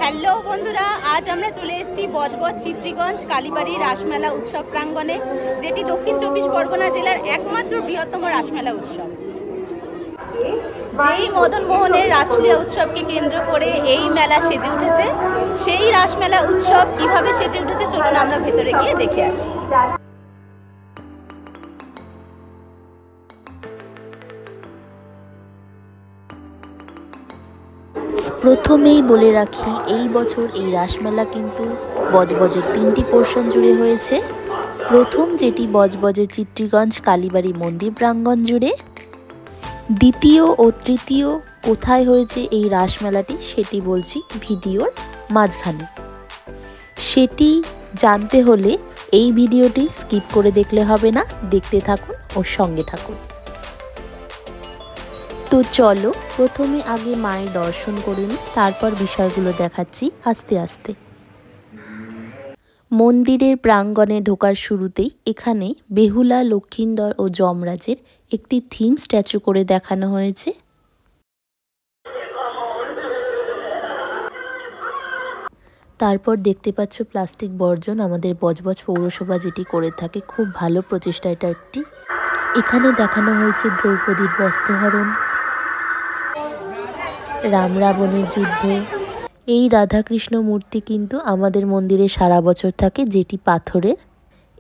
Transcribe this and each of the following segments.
Hello বন্ধুরা, আজ আমরা চলে এসেছি বজবজ চিত্রীগঞ্জ কালীবাড়ি রাসমেলা উৎসব প্রাঙ্গণে, যেটি দক্ষিণ চব্বিশ পরগনা জেলার একমাত্র বৃহত্তম রাসমেলা উৎসব। যেই মদন মোহনের রাসলীলা উৎসবকে কেন্দ্র করে এই মেলা সেজে উঠেছে, সেই রাসমেলা উৎসব কিভাবে সেজে উঠেছে চলুন আমরা ভেতরে গিয়ে দেখে আসি। প্রথমেই বলে রাখি, এই বছর এই রাসমেলা কিন্তু বজবজের 3টি পোর্শন জুড়ে হয়েছে। প্রথম যেটি বজবজের চিত্রীগঞ্জ কালীবাড়ি মন্দির প্রাঙ্গণ জুড়ে, দ্বিতীয় ও তৃতীয় কোথায় হয়েছে এই রাসমেলাটি সেটি বলছি ভিডিওর মাঝখানে। সেটি জানতে হলে এই ভিডিওটি স্কিপ করে দেখলে হবে না, দেখতে থাকুন ও সঙ্গে থাকুন। তো চলো প্রথমে আগে মায়ের দর্শন করে নিই, তারপর বিষয়গুলো দেখাচ্ছি আস্তে আস্তে। মন্দিরের প্রাঙ্গণে ঢোকার শুরুতেই এখানে বেহুলা, লক্ষিন্দর ও যমরাজের একটি থিম স্ট্যাচু করে দেখানো হয়েছে। তারপর দেখতে পাচ্ছ প্লাস্টিক বর্জন আমাদের বজবজ পৌরসভা যেটি করে থাকে, খুব ভালো প্রচেষ্টা এটা একটি। এখানে দেখানো হয়েছে দ্রৌপদীর বস্ত্রহরণ, রাম রাবণের যুদ্ধ। এই রাধাকৃষ্ণ মূর্তি কিন্তু আমাদের মন্দিরে সারা বছর থাকে, যেটি পাথরের।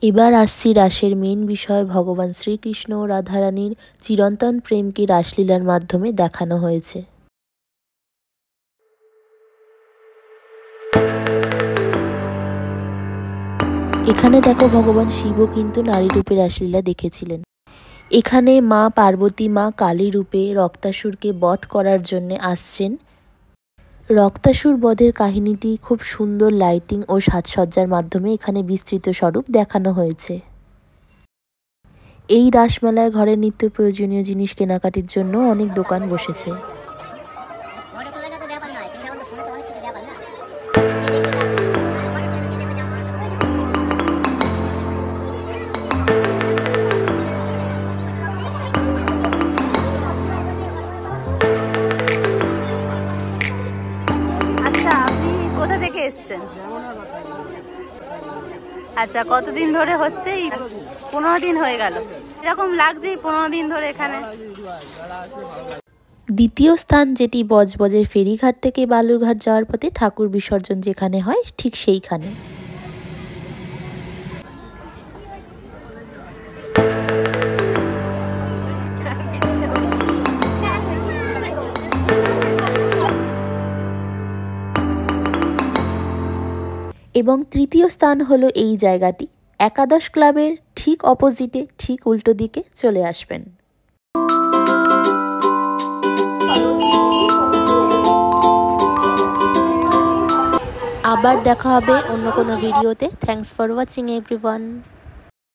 এবার আসছি রাসের মেন বিষয়, ভগবান শ্রীকৃষ্ণ ও রাধারানীর চিরন্তন প্রেমকে রাসলীলার মাধ্যমে দেখানো হয়েছে। এখানে দেখো ভগবান শিবও কিন্তু নারী রূপে রাসলীলা দেখেছিলেন। এখানে মা পার্বতী মা কালী রূপে রক্তাসুরকে বধ করার জন্য আসছেন। রক্তাসুর বধের কাহিনীটি খুব সুন্দর লাইটিং ও সাজসজ্জার মাধ্যমে এখানে বিস্তৃত স্বরূপ দেখানো হয়েছে। এই রাসমেলায় ঘরের নিত্য প্রয়োজনীয় জিনিস কেনাকাটির জন্য অনেক দোকান বসেছে। আচ্ছা, কতদিন ধরে হচ্ছে? 15 দিন হয়ে গেল। এরকম লাগছে 15 দিন ধরে এখানে। দ্বিতীয় স্থান যেটি বজবজের ফেরিঘাট থেকে বালুরঘাট যাওয়ার পথে ঠাকুর বিসর্জন যেখানে হয় ঠিক সেইখানে। এবং তৃতীয় স্থান হলো এই জায়গাটি, একাদশ ক্লাবের ঠিক অপোজিটে, ঠিক উল্টো দিকে চলে আসবেন। আবার দেখা হবে অন্য কোনো ভিডিওতে। Thanks for watching everyone.